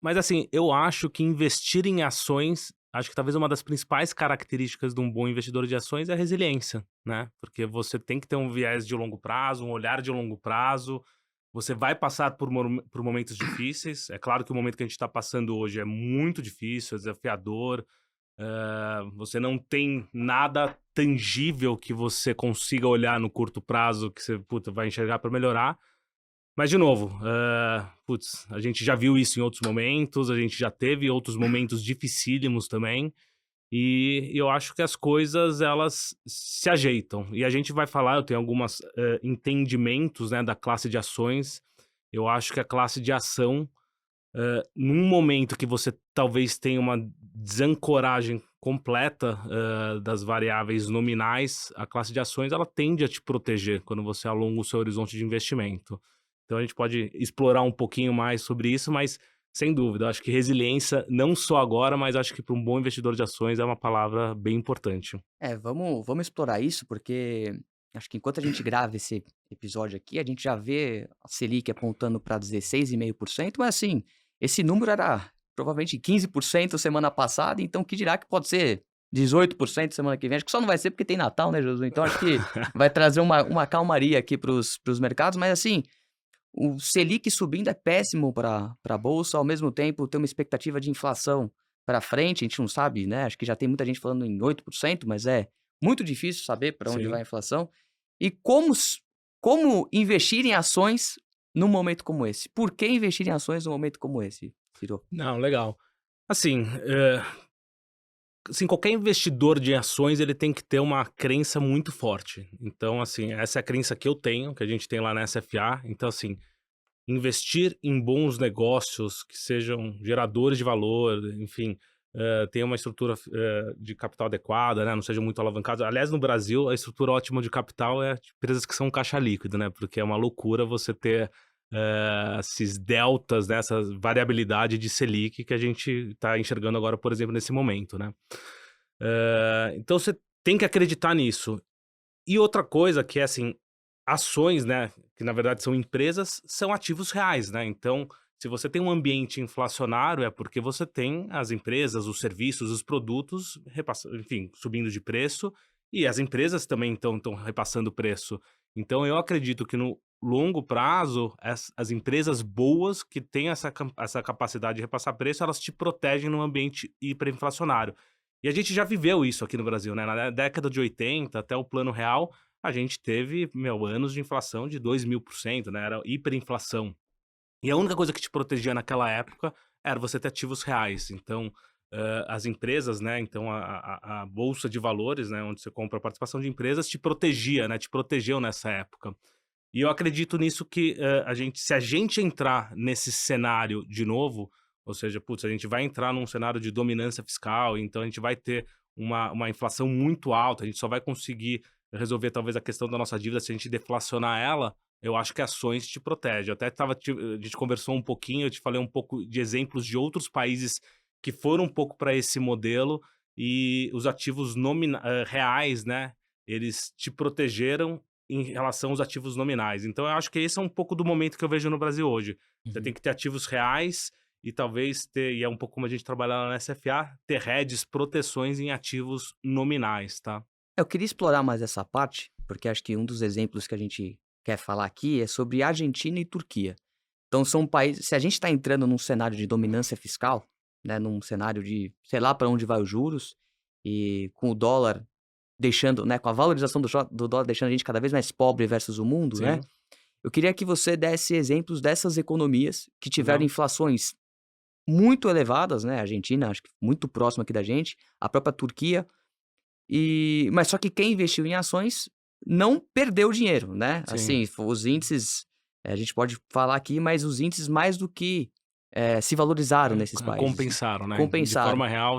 Mas assim, eu acho que investir em ações, acho que talvez uma das principais características de um bom investidor de ações é a resiliência, né? Porque você tem que ter um viés de longo prazo, um olhar de longo prazo. Você vai passar por momentos difíceis. É claro que o momento que a gente está passando hoje é muito difícil, é desafiador. Você não tem nada tangível que você consiga olhar no curto prazo que você puta, vai enxergar para melhorar. Mas, de novo, putz, a gente já viu isso em outros momentos, a gente já teve outros momentos dificílimos também, e eu acho que as coisas, elas se ajeitam. E a gente vai falar, eu tenho alguns entendimentos, né, da classe de ações. Eu acho que a classe de ação, num momento que você talvez tenha uma desancoragem completa, das variáveis nominais, a classe de ações, ela tende a te proteger quando você alonga o seu horizonte de investimento. Então a gente pode explorar um pouquinho mais sobre isso, mas sem dúvida, eu acho que resiliência, não só agora, mas acho que para um bom investidor de ações é uma palavra bem importante. Vamos explorar isso, porque acho que enquanto a gente grava esse episódio aqui, a gente já vê a Selic apontando para 16,5%, mas assim, esse número era provavelmente 15% semana passada, então que dirá que pode ser 18% semana que vem? Acho que só não vai ser porque tem Natal, né, Jesus? Então acho que vai trazer uma calmaria aqui para os mercados, mas assim, o Selic subindo é péssimo para a bolsa, ao mesmo tempo tem uma expectativa de inflação para frente, a gente não sabe, né, acho que já tem muita gente falando em 8%, mas é muito difícil saber para onde vai Sim. a inflação. E como investir em ações num momento como esse? Por que investir em ações num momento como esse, Ciro? Não, legal. Assim, assim, qualquer investidor de ações, ele tem que ter uma crença muito forte. Então, assim, essa é a crença que eu tenho, que a gente tem lá na SFA. Então, assim, investir em bons negócios que sejam geradores de valor, enfim, tenha uma estrutura de capital adequada, né, não sejam muito alavancados. Aliás, no Brasil, a estrutura ótima de capital é de empresas que são caixa líquido, né, porque é uma loucura você ter esses deltas, né, essa variabilidade de Selic que a gente está enxergando agora, por exemplo, nesse momento, né. Então você tem que acreditar nisso. E outra coisa que é assim, ações, né, que na verdade são empresas, são ativos reais, né, então, se você tem um ambiente inflacionário, é porque você tem as empresas, os serviços, os produtos enfim, subindo de preço, e as empresas também estão repassando o preço. Então eu acredito que no longo prazo, as empresas boas que têm essa capacidade de repassar preço, elas te protegem num ambiente hiperinflacionário. E a gente já viveu isso aqui no Brasil, né, na década de 80 até o Plano Real, a gente teve, meu, anos de inflação de 2000%, né, era hiperinflação. E a única coisa que te protegia naquela época era você ter ativos reais. Então, as empresas, né, então a bolsa de valores, né, onde você compra a participação de empresas, te protegia, né, te protegeu nessa época. E eu acredito nisso que, se a gente entrar nesse cenário de novo, ou seja, putz, a gente vai entrar num cenário de dominância fiscal, então a gente vai ter uma inflação muito alta, a gente só vai conseguir resolver talvez a questão da nossa dívida se a gente deflacionar ela, eu acho que ações te protege. Eu até estava a gente conversou um pouquinho, eu te falei um pouco de exemplos de outros países que foram um pouco para esse modelo e os ativos reais, né, eles te protegeram em relação aos ativos nominais. Então eu acho que esse é um pouco do momento que eu vejo no Brasil hoje. Você tem Uhum. que ter ativos reais e talvez ter, e é um pouco como a gente trabalha lá na SFA, ter hedges, proteções em ativos nominais, tá? Eu queria explorar mais essa parte, porque acho que um dos exemplos que a gente quer falar aqui é sobre Argentina e Turquia. Então são países, se a gente está entrando num cenário de dominância fiscal, né, num cenário de, sei lá para onde vai os juros, e com o dólar deixando, né, com a valorização do dólar deixando a gente cada vez mais pobre versus o mundo, né, Sim, eu queria que você desse exemplos dessas economias que tiveram legal. inflações muito elevadas, né, a Argentina acho que muito próxima aqui da gente, a própria Turquia, mas só que quem investiu em ações não perdeu dinheiro, né, Sim. assim, os índices, a gente pode falar aqui, mas os índices mais do que, se valorizaram nesses países, né, Compensaram, né? De compensaram. forma real,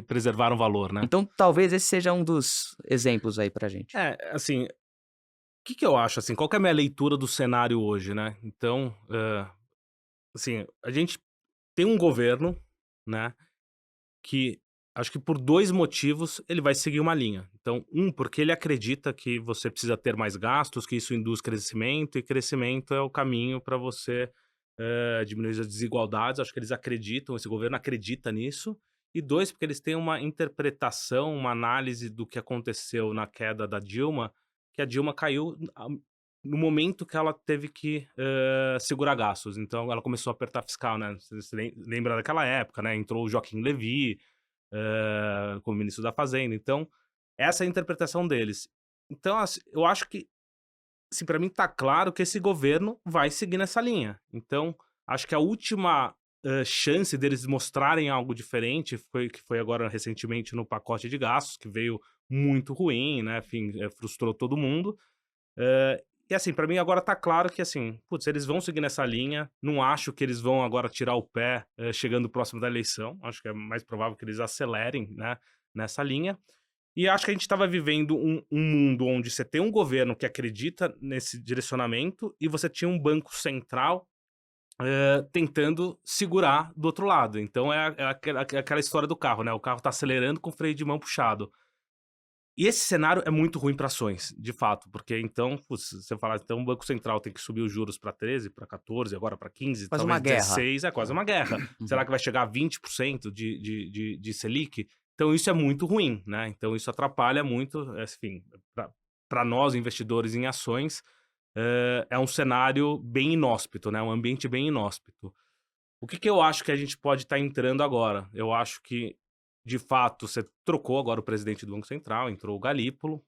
preservaram o valor, né? Então talvez esse seja um dos exemplos aí pra gente. Assim, o que que eu acho, assim, qual que é a minha leitura do cenário hoje, né? Então, assim, a gente tem um governo, né, que acho que por 2 motivos ele vai seguir uma linha. Então, porque ele acredita que você precisa ter mais gastos, que isso induz crescimento, e crescimento é o caminho para você diminuir as desigualdades, acho que eles acreditam, esse governo acredita nisso. E dois, porque eles têm uma interpretação, uma análise do que aconteceu na queda da Dilma, que a Dilma caiu no momento que ela teve que segurar gastos. Então ela começou a apertar fiscal, né? Você lembra daquela época, né? Entrou o Joaquim Levy como ministro da Fazenda. Então, essa é a interpretação deles. Então, assim, eu acho que, assim, para mim tá claro que esse governo vai seguir nessa linha. Então, acho que a última chance deles mostrarem algo diferente que foi agora recentemente no pacote de gastos, que veio muito ruim, né? Enfim, frustrou todo mundo. E assim, pra mim agora tá claro que assim, putz, eles vão seguir nessa linha. Não acho que eles vão agora tirar o pé chegando próximo da eleição. Acho que é mais provável que eles acelerem, né, nessa linha. E acho que a gente estava vivendo um mundo onde você tem um governo que acredita nesse direcionamento e você tinha um banco central tentando segurar do outro lado. Então é aquela história do carro, né? O carro tá acelerando com o freio de mão puxado. E esse cenário é muito ruim para ações, de fato, porque então, putz, você fala, então o Banco Central tem que subir os juros para 13, para 14, agora para 15, Quase uma talvez guerra. 16, é quase uma guerra. Será Uhum. que vai chegar a 20% de Selic? Então isso é muito ruim, né? Então isso atrapalha muito, enfim, para nós investidores em ações, é um cenário bem inóspito, né? Um ambiente bem inóspito. O que que eu acho que a gente pode estar entrando agora? Eu acho que, de fato, você trocou agora o presidente do Banco Central, entrou o Galípolo.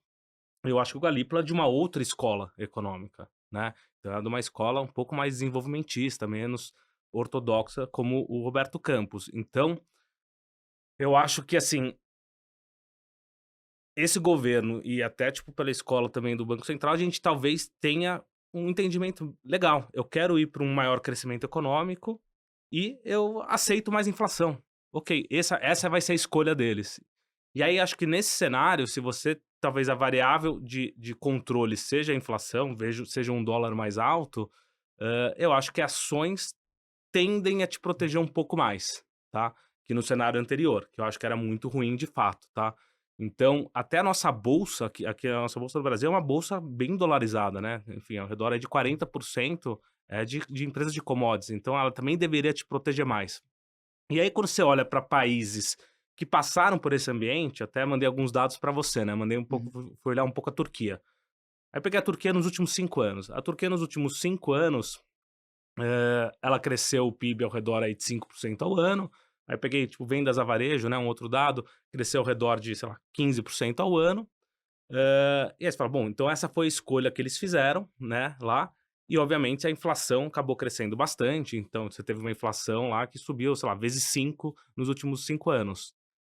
Eu acho que o Galípolo é de uma outra escola econômica, né? Então é de uma escola um pouco mais desenvolvimentista, menos ortodoxa, como o Roberto Campos. Então, eu acho que, assim, esse governo e até, tipo, pela escola também do Banco Central, a gente talvez tenha um entendimento legal. Eu quero ir para um maior crescimento econômico e eu aceito mais inflação. Ok, essa vai ser a escolha deles. E aí, acho que nesse cenário, se você talvez a variável de controle seja a inflação, seja um dólar mais alto, eu acho que ações tendem a te proteger um pouco mais, tá? Que no cenário anterior, que eu acho que era muito ruim de fato, tá? Então, até a nossa bolsa, aqui a nossa bolsa do Brasil é uma bolsa bem dolarizada, né? Enfim, ao redor aí de 40% de empresas de commodities. Então, ela também deveria te proteger mais. E aí, quando você olha para países que passaram por esse ambiente, até mandei alguns dados para você, né? Mandei um pouco, Uhum. fui olhar um pouco a Turquia. Aí eu peguei a Turquia nos últimos 5 anos. A Turquia nos últimos 5 anos, ela cresceu o PIB ao redor aí de 5% ao ano. Aí eu peguei, tipo, vendas a varejo, né? Um outro dado, cresceu ao redor de, sei lá, 15% ao ano. E aí você fala, bom, então essa foi a escolha que eles fizeram, né, lá. E obviamente a inflação acabou crescendo bastante. Então você teve uma inflação lá que subiu, sei lá, vezes 5 nos últimos 5 anos.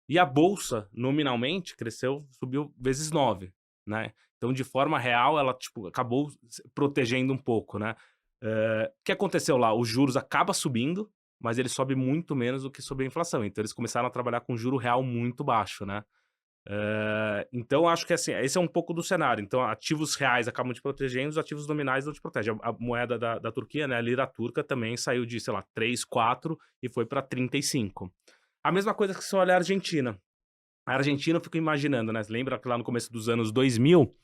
E a bolsa, nominalmente, cresceu, subiu vezes 9, né? Então, de forma real, ela, tipo, acabou protegendo um pouco, né? O que aconteceu lá? Os juros acaba subindo, mas ele sobe muito menos do que sobe a inflação. Então, eles começaram a trabalhar com juro real muito baixo, né? Então, acho que, assim, esse é um pouco do cenário. Então, ativos reais acabam te protegendo, os ativos nominais não te protegem. A moeda da Turquia, né, a lira turca, também saiu de, sei lá, 3, 4 e foi para 35. A mesma coisa que se olhar a Argentina. A Argentina, eu fico imaginando, né? Lembra que lá no começo dos anos 2000,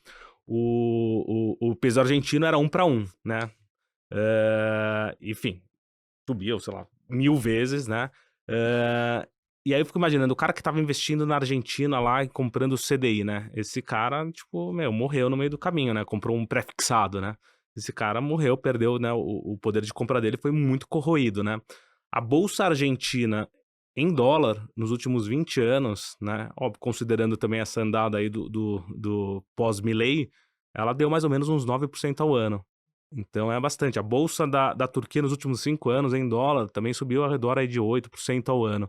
o peso argentino era 1 para 1, né? Enfim, subiu, sei lá, 1000 vezes, né? E aí eu fico imaginando, o cara que tava investindo na Argentina lá e comprando o CDI, né? Esse cara, tipo, meu, morreu no meio do caminho, né? Comprou um pré-fixado, né? Esse cara morreu, perdeu, né? O poder de compra dele foi muito corroído, né? A Bolsa Argentina em dólar, nos últimos 20 anos, né? Óbvio, considerando também essa andada aí do pós-Milei, ela deu mais ou menos uns 9% ao ano. Então é bastante. A bolsa da Turquia nos últimos 5 anos em dólar também subiu ao redor aí de 8% ao ano,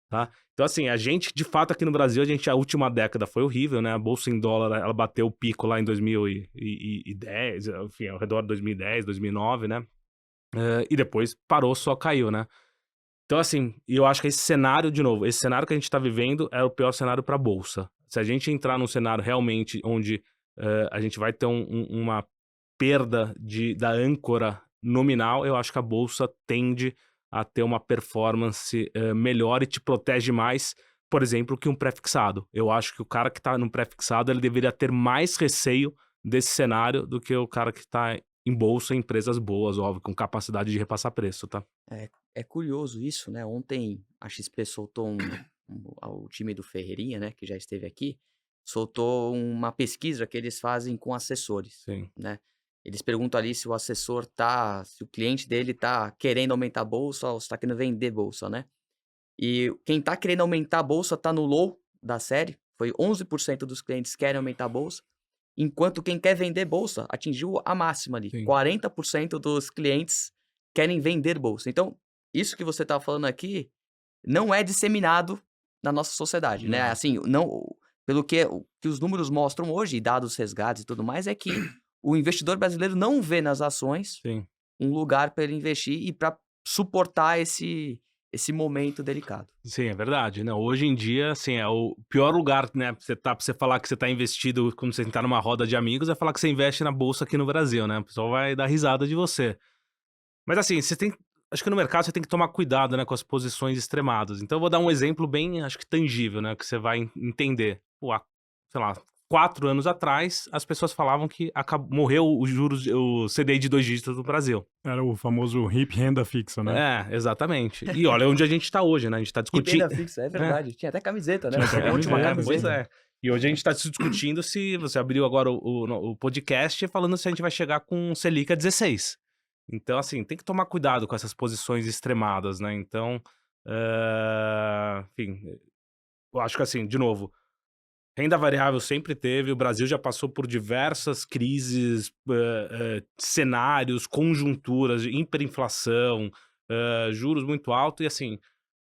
tá? Então assim, a gente, de fato, aqui no Brasil, a última década foi horrível, né? A bolsa em dólar, ela bateu o pico lá em 2010, enfim, ao redor de 2010, 2009, né? E depois parou, só caiu, né? Então assim, eu acho que esse cenário, de novo, esse cenário que a gente tá vivendo é o pior cenário para a bolsa. Se a gente entrar num cenário realmente onde a gente vai ter uma perda da âncora nominal, eu acho que a bolsa tende a ter uma performance melhor e te protege mais, por exemplo, que um pré-fixado. Eu acho que o cara que está no pré-fixado, ele deveria ter mais receio desse cenário do que o cara que está em bolsa em empresas boas, óbvio, com capacidade de repassar preço, tá? É curioso isso, né? Ontem a XP soltou o time do Ferreirinha, né, que já esteve aqui, soltou uma pesquisa que eles fazem com assessores, Sim, né? Eles perguntam ali se o assessor se o cliente dele tá querendo aumentar a bolsa ou se tá querendo vender bolsa, né? E quem tá querendo aumentar a bolsa tá no low da série, foi 11% dos clientes querem aumentar a bolsa, enquanto quem quer vender bolsa atingiu a máxima ali, sim. 40% dos clientes querem vender bolsa. Então, isso que você tá falando aqui não é disseminado na nossa sociedade, né? Não, Assim, não, pelo que os números mostram hoje, dados resgates e tudo mais, é que o investidor brasileiro não vê nas ações sim. um lugar para ele investir e para suportar esse momento delicado. Sim, é verdade, né, hoje em dia, assim, é o pior lugar, né, pra você falar que você tá investido quando você tá numa roda de amigos, é falar que você investe na bolsa aqui no Brasil, né, o pessoal vai dar risada de você. Mas assim, você tem acho que no mercado você tem que tomar cuidado, né, com as posições extremadas. Então eu vou dar um exemplo bem, acho que tangível, né, que você vai entender. Pô, há, sei lá, 4 anos atrás, as pessoas falavam que morreu os juros, o CDI de 2 dígitos no Brasil. Era o famoso HIP renda fixa, né? É, exatamente. E olha onde a gente tá hoje, né, a gente tá E discutindo... renda fixa, é verdade. Tinha até camiseta, né? Tinha até Fonte uma camiseta, Pois camiseta. é. E hoje a gente tá se discutindo se você abriu agora o podcast falando se a gente vai chegar com um Selic a 16. Então, assim, tem que tomar cuidado com essas posições extremadas, né? Então, enfim, eu acho que assim, de novo, renda variável sempre teve, o Brasil já passou por diversas crises, cenários, conjunturas, hiperinflação, juros muito altos e assim,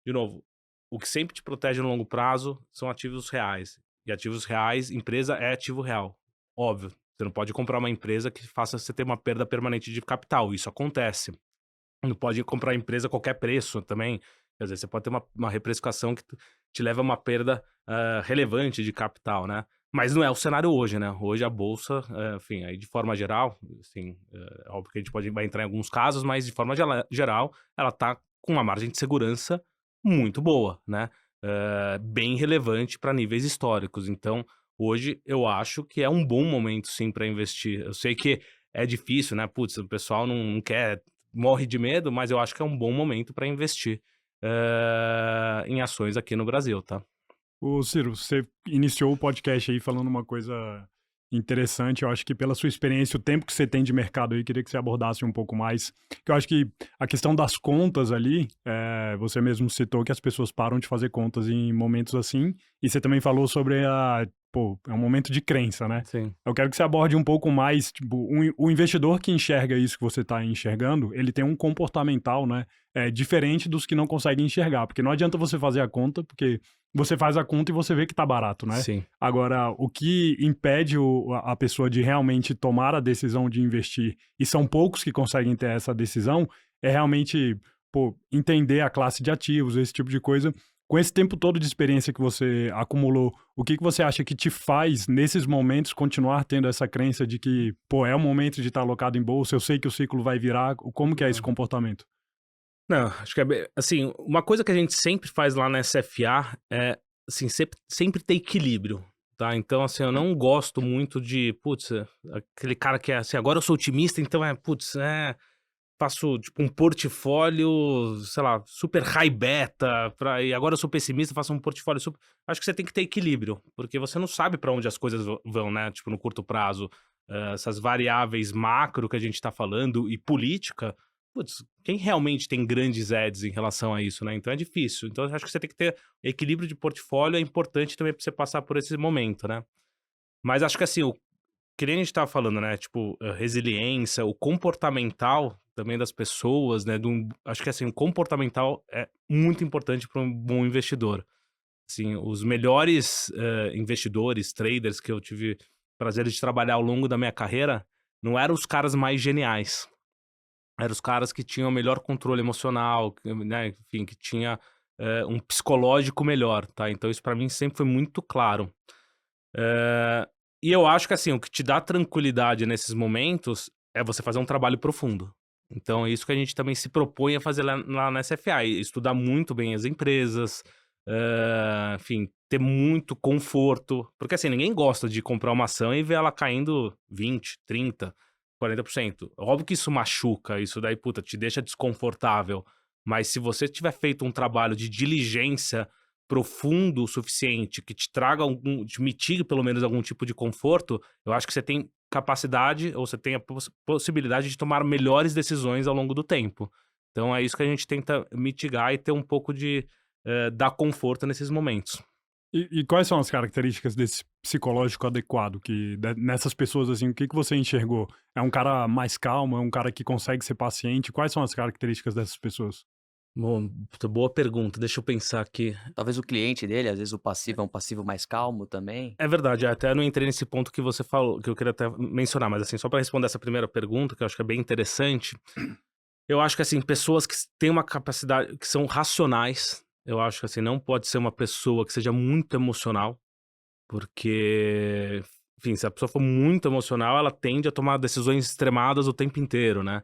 de novo, o que sempre te protege no longo prazo são ativos reais. E ativos reais, empresa é ativo real. Óbvio, você não pode comprar uma empresa que faça você ter uma perda permanente de capital, isso acontece. Não pode comprar empresa a qualquer preço também. Quer dizer, você pode ter uma reprecificação que te leva a uma perda relevante de capital, né? Mas não é o cenário hoje, né? Hoje a bolsa, enfim, aí de forma geral, assim, óbvio que a gente vai entrar em alguns casos, mas de forma geral, ela tá com uma margem de segurança muito boa, né? Bem relevante para níveis históricos. Então, hoje eu acho que é um bom momento sim para investir. Eu sei que é difícil, né? Putz, o pessoal não quer, morre de medo, mas eu acho que é um bom momento para investir em ações aqui no Brasil, tá? Ô, Ciro, você iniciou o podcast aí falando uma coisa interessante. Eu acho que pela sua experiência, o tempo que você tem de mercado aí, queria que você abordasse um pouco mais. Que eu acho que a questão das contas ali, você mesmo citou que as pessoas param de fazer contas em momentos assim. E você também falou sobre é um momento de crença, né? Sim. Eu quero que você aborde um pouco mais, tipo, o investidor que enxerga isso que você está enxergando, ele tem um comportamental, né, diferente dos que não conseguem enxergar, porque não adianta você fazer a conta, porque você faz a conta e você vê que tá barato, né? Sim. Agora, o que impede a pessoa de realmente tomar a decisão de investir, e são poucos que conseguem ter essa decisão, é realmente, entender a classe de ativos, esse tipo de coisa. Com esse tempo todo de experiência que você acumulou, o que você acha que te faz, nesses momentos, continuar tendo essa crença de que, é o momento de estar alocado em bolsa, eu sei que o ciclo vai virar, como que é esse comportamento? Não, acho que assim, uma coisa que a gente sempre faz lá na SFA é, assim, sempre ter equilíbrio, tá? Então, assim, eu não gosto muito de, putz, aquele cara que é assim, agora eu sou otimista, então faço, tipo, um portfólio, sei lá, super high beta, e agora eu sou pessimista, faço um portfólio super... Acho que você tem que ter equilíbrio, porque você não sabe pra onde as coisas vão, né? Tipo, no curto prazo, essas variáveis macro que a gente tá falando e política, putz, quem realmente tem grandes edges em relação a isso, né? Então é difícil. Então eu acho que você tem que ter equilíbrio de portfólio, é importante também pra você passar por esse momento, né? Mas acho que assim, que nem a gente tava falando, né? Tipo, resiliência, o comportamental também das pessoas, né? Acho que assim, o comportamental é muito importante para um bom investidor. Assim, os melhores investidores, traders que eu tive prazer de trabalhar ao longo da minha carreira, não eram os caras mais geniais. Eram os caras que tinham o melhor controle emocional, né? Enfim, que tinha um psicológico melhor, tá? Então isso para mim sempre foi muito claro. E eu acho que assim, o que te dá tranquilidade nesses momentos é você fazer um trabalho profundo. Então é isso que a gente também se propõe a fazer lá na SFA, estudar muito bem as empresas, enfim, ter muito conforto, porque assim, ninguém gosta de comprar uma ação e ver ela caindo 20, 30. 40%. Óbvio que isso machuca, isso daí, puta, te deixa desconfortável. Mas se você tiver feito um trabalho de diligência profundo o suficiente, que te traga te mitigue pelo menos algum tipo de conforto, eu acho que você tem capacidade ou você tem a possibilidade de tomar melhores decisões ao longo do tempo. Então é isso que a gente tenta mitigar e ter um pouco de dar conforto nesses momentos. E quais são as características desse psicológico adequado nessas pessoas, assim, o que você enxergou? É um cara mais calmo, é um cara que consegue ser paciente? Quais são as características dessas pessoas? Bom, puta, boa pergunta, deixa eu pensar aqui. Talvez o cliente dele, às vezes o passivo é um passivo mais calmo também. É verdade, até não entrei nesse ponto que você falou, que eu queria até mencionar, mas assim, só para responder essa primeira pergunta, que eu acho que é bem interessante, eu acho que assim, pessoas que têm uma capacidade, que são racionais, eu acho que assim, não pode ser uma pessoa que seja muito emocional, porque, enfim, se a pessoa for muito emocional, ela tende a tomar decisões extremadas o tempo inteiro, né?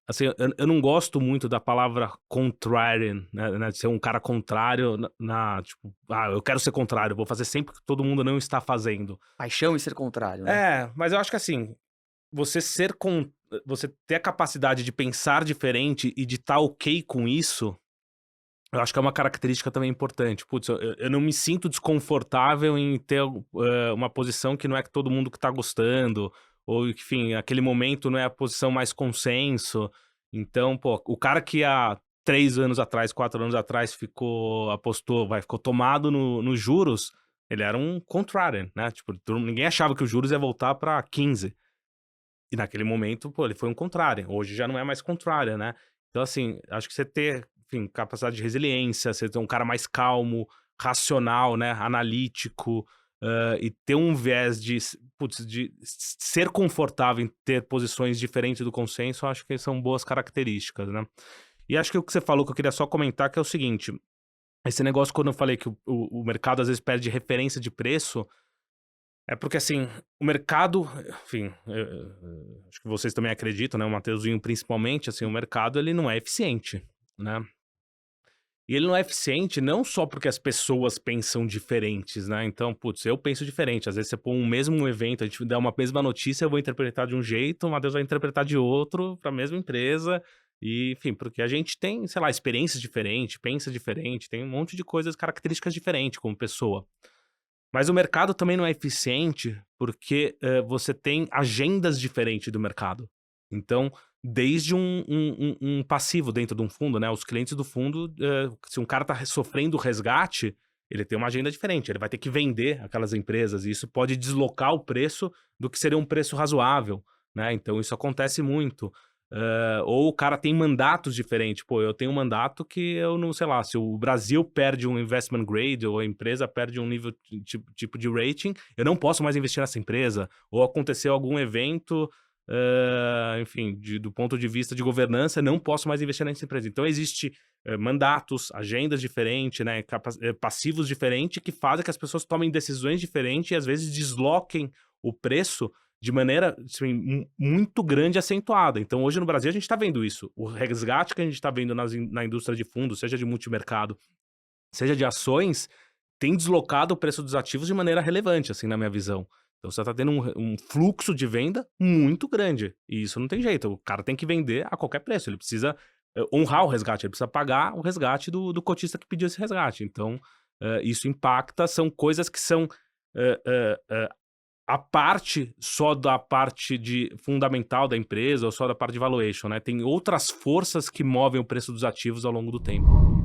Assim, eu não gosto muito da palavra contrarian, né, de ser um cara contrário tipo, eu quero ser contrário, vou fazer sempre o que todo mundo não está fazendo. Paixão e ser contrário, né? Mas eu acho que assim, você você ter a capacidade de pensar diferente e de estar ok com isso, eu acho que é uma característica também importante. Putz, eu não me sinto desconfortável em ter uma posição que não é que todo mundo que tá gostando, ou, enfim, aquele momento não é a posição mais consenso. Então, pô, o cara que há 3 anos atrás, 4 anos atrás ficou tomado nos juros, ele era um contrarian, né? Tipo, ninguém achava que os juros ia voltar para 15. E naquele momento, pô, ele foi um contrarian. Hoje já não é mais contrarian, né? Então, assim, acho que você ter, enfim, capacidade de resiliência, você ter um cara mais calmo, racional, né, analítico, e ter um viés de ser confortável em ter posições diferentes do consenso, acho que são boas características, né? E acho que o que você falou, que eu queria só comentar, que é o seguinte, esse negócio quando eu falei que o mercado às vezes perde referência de preço, é porque, assim, o mercado, enfim, acho que vocês também acreditam, né, o Mateuzinho principalmente, assim, o mercado ele não é eficiente, né? E ele não é eficiente não só porque as pessoas pensam diferentes, né? Então, putz, eu penso diferente. Às vezes você põe um mesmo evento, a gente dá uma mesma notícia, eu vou interpretar de um jeito, o Matheus vai interpretar de outro para a mesma empresa. E, enfim, porque a gente tem, sei lá, experiências diferentes, pensa diferente, tem um monte de coisas, características diferentes como pessoa. Mas o mercado também não é eficiente porque você tem agendas diferentes do mercado. Então, desde um passivo dentro de um fundo, né? Os clientes do fundo, se um cara está sofrendo resgate, ele tem uma agenda diferente. Ele vai ter que vender aquelas empresas e isso pode deslocar o preço do que seria um preço razoável, né? Então, isso acontece muito. Ou o cara tem mandatos diferentes. Pô, eu tenho um mandato que eu não, sei lá, se o Brasil perde um investment grade ou a empresa perde um nível tipo de rating, eu não posso mais investir nessa empresa. Ou aconteceu algum evento, enfim, do ponto de vista de governança, não posso mais investir nessa empresa. Então, existe mandatos, agendas diferentes, né, passivos diferentes que fazem que as pessoas tomem decisões diferentes e às vezes desloquem o preço de maneira assim, muito grande e acentuada. Então, hoje no Brasil, a gente está vendo isso. O resgate que a gente está vendo na indústria de fundos, seja de multimercado, seja de ações, tem deslocado o preço dos ativos de maneira relevante, assim, na minha visão. Então, você está tendo um fluxo de venda muito grande. E isso não tem jeito. O cara tem que vender a qualquer preço. Ele precisa honrar o resgate, ele precisa pagar o resgate do cotista que pediu esse resgate. Então, isso impacta, são coisas que são a parte só da parte fundamental da empresa ou só da parte de valuation, né? Tem outras forças que movem o preço dos ativos ao longo do tempo.